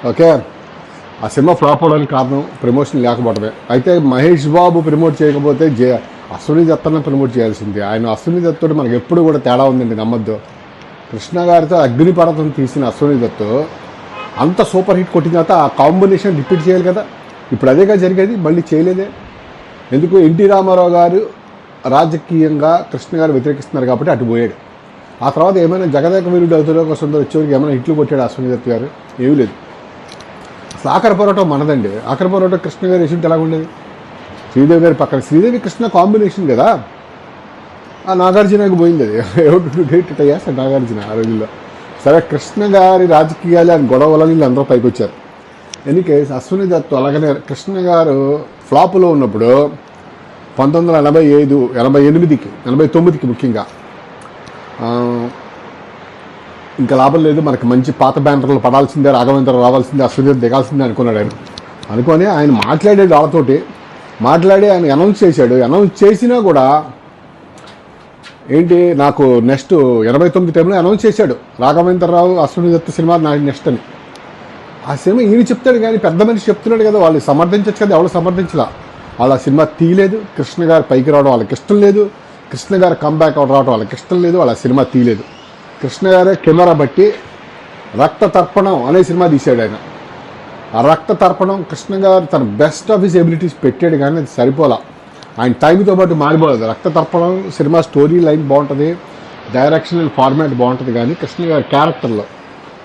Okay, ఆ cinema flop అవడానికి కారణం ప్రమోషన్ లేకపోవడమే. అయితే మహేష్ బాబు ప్రమోట్ చేయకపోతే అశ్విని దత్తను ప్రమోట్ చేయాల్సింది. ఆయన అశ్విని దత్తుడు మనకి ఎప్పుడు కూడా తేడా ఉందండి, నమ్మద్దు. కృష్ణ గారితో అగ్నిపర్వతం తీసిన అశ్విని దత్తు అంత సూపర్ హిట్ కొట్టిన తర్వాత ఆ కాంబినేషన్ రిపీట్ చేయాలి కదా. ఇప్పుడు అదేగా జరిగేది, మళ్ళీ చేయలేదే. ఎందుకు? ఎన్టీ రామారావు గారు రాజకీయంగా కృష్ణ గారు వ్యతిరేకిస్తున్నారు కాబట్టి అటు పోయాడు. ఆ తర్వాత ఏమైనా జగదేక వీరుడు అతిలోక సుందరి వచ్చేవారికి ఏమైనా హిట్లు కొట్టాడు అశ్విని దత్ గారు? ఏమీ లేదు. అసలు ఆఖరి పోరాటం మనదండి. ఆఖరి పోరాటం కృష్ణ గారు వేసుంటే ఎలా ఉండేది? శ్రీదేవి గారి పక్కన శ్రీదేవి కృష్ణ కాంబినేషన్ కదా. ఆ నాగార్జునకు పోయింది అది. డేట్ అయ్యారు నాగార్జున ఆ రోజుల్లో. సరే, కృష్ణ గారి రాజకీయాలు అని గొడవలని వీళ్ళు పైకి వచ్చారు. ఎందుకే అశ్విని దత్ అలాగనే కృష్ణ గారు ఫ్లాపులో ఉన్నప్పుడు 1985, 88కి 89కి ముఖ్యంగా ఇంకా లాభం లేదు, మనకి మంచి పాత బ్యానర్లు పడాల్సిందే, రాఘవేంద్ర రావాల్సిందే, అశ్విని దత్ దిగాల్సిందే అనుకున్నాడు ఆయన. అనుకొని ఆయన మాట్లాడాడు వాళ్ళతోటి, మాట్లాడి ఆయన అనౌన్స్ చేశాడు. అనౌన్స్ చేసినా కూడా ఏంటి, నాకు నెక్స్ట్ 89 టైంలో అనౌన్స్ చేశాడు రాఘవేంద్రరావు అశ్విని దత్ సినిమా నాకు నెక్స్ట్ అని. ఆ సినిమా ఈయన చెప్తాడు కానీ పెద్ద మనిషి చెప్తున్నాడు కదా, వాళ్ళు సమర్థించచ్చు కదా, ఎవరు సమర్థించలా. వాళ్ళ సినిమా తీయలేదు, కృష్ణ గారు పైకి రావడం వాళ్ళకి ఇష్టం లేదు, కృష్ణ గారు కంబ్యాక్ రావడం వాళ్ళకి ఇష్టం లేదు, వాళ్ళ సినిమా తీయలేదు. కృష్ణ గారే కెమెరా బట్టి రక్త తర్పణం అనే సినిమా తీశాడు ఆయన. ఆ రక్త తర్పణం కృష్ణ గారు తన బెస్ట్ ఆఫ్ హిస్ ఎబిలిటీస్ పెట్టాడు కానీ అది సరిపోలా. ఆయన టైంతో పాటు మారిపోలేదు. రక్త తర్పణం సినిమా స్టోరీ లైన్ బాగుంటుంది, డైరెక్షన్ అండ్ ఫార్మాట్ బాగుంటుంది, కానీ కృష్ణ గారి క్యారెక్టర్లో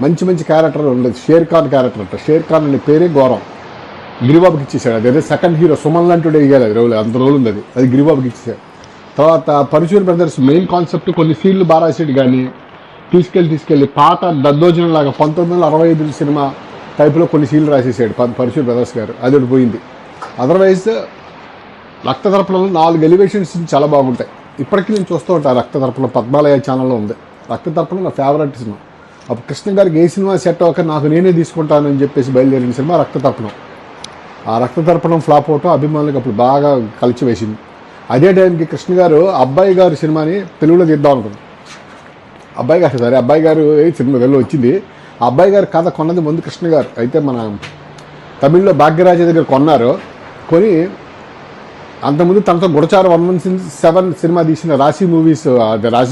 మంచి మంచి క్యారెక్టర్ ఉండదు. షేర్ ఖాన్ క్యారెక్టర్ అంట. షేర్ ఖాన్ అనే పేరే ఘోరం. గిరిబాబుకి ఇచ్చేసాడు. అదే సెకండ్ హీరో సుమన్ లాంటి వేయాలి అది రోజులు, అంత రోజులు ఉంది అది గిరిబాబుకి ఇచ్చేసాడు. తర్వాత పరశురామ్ బ్రదర్స్ మెయిన్ కాన్సెప్ట్ కొన్ని సీన్లు బాగా రాసాడు కానీ తీసుకెళ్ళి పాత దద్దోజనం లాగా 1965 సినిమా టైప్లో కొన్ని సీన్లు రాసేసాడు పరశురామ్ బ్రదర్స్ గారు. అది ఒకటి పోయింది. అదర్వైజ్ రక్త తర్పణంలో 4 ఎలివేషన్స్ చాలా బాగుంటాయి. ఇప్పటికీ నేను చూస్తూ ఉంటాను. రక్త తర్పణం పద్మాలయ ఛానల్లో ఉంది. రక్త తర్పణం నా ఫేవరెట్ సినిమా. అప్పుడు కృష్ణ గారికి ఏ సినిమా సెట్ అవ్వక నాకు నేనే తీసుకుంటానని చెప్పేసి బయలుదేరిన సినిమా రక్త తర్పణం. ఆ రక్త తర్పణం ఫ్లాప్ అవటం అభిమానులకు అప్పుడు బాగా కలిసి వేసింది. అదే టైంకి కృష్ణ గారు అబ్బాయి గారు సినిమాని తెలుగులో తీద్దాం అనుకున్నాం. అబ్బాయి గారు సినిమా వెళ్ళి వచ్చింది. ఆ అబ్బాయి గారు కథ కొన్నది ముందు కృష్ణ గారు. అయితే మన తమిళ్లో భాగ్యరాజ దగ్గర కొన్నారు. కొని అంతకుముందు తనతో గుడచారు 117 సినిమా తీసిన రాశి మూవీస్, రాశి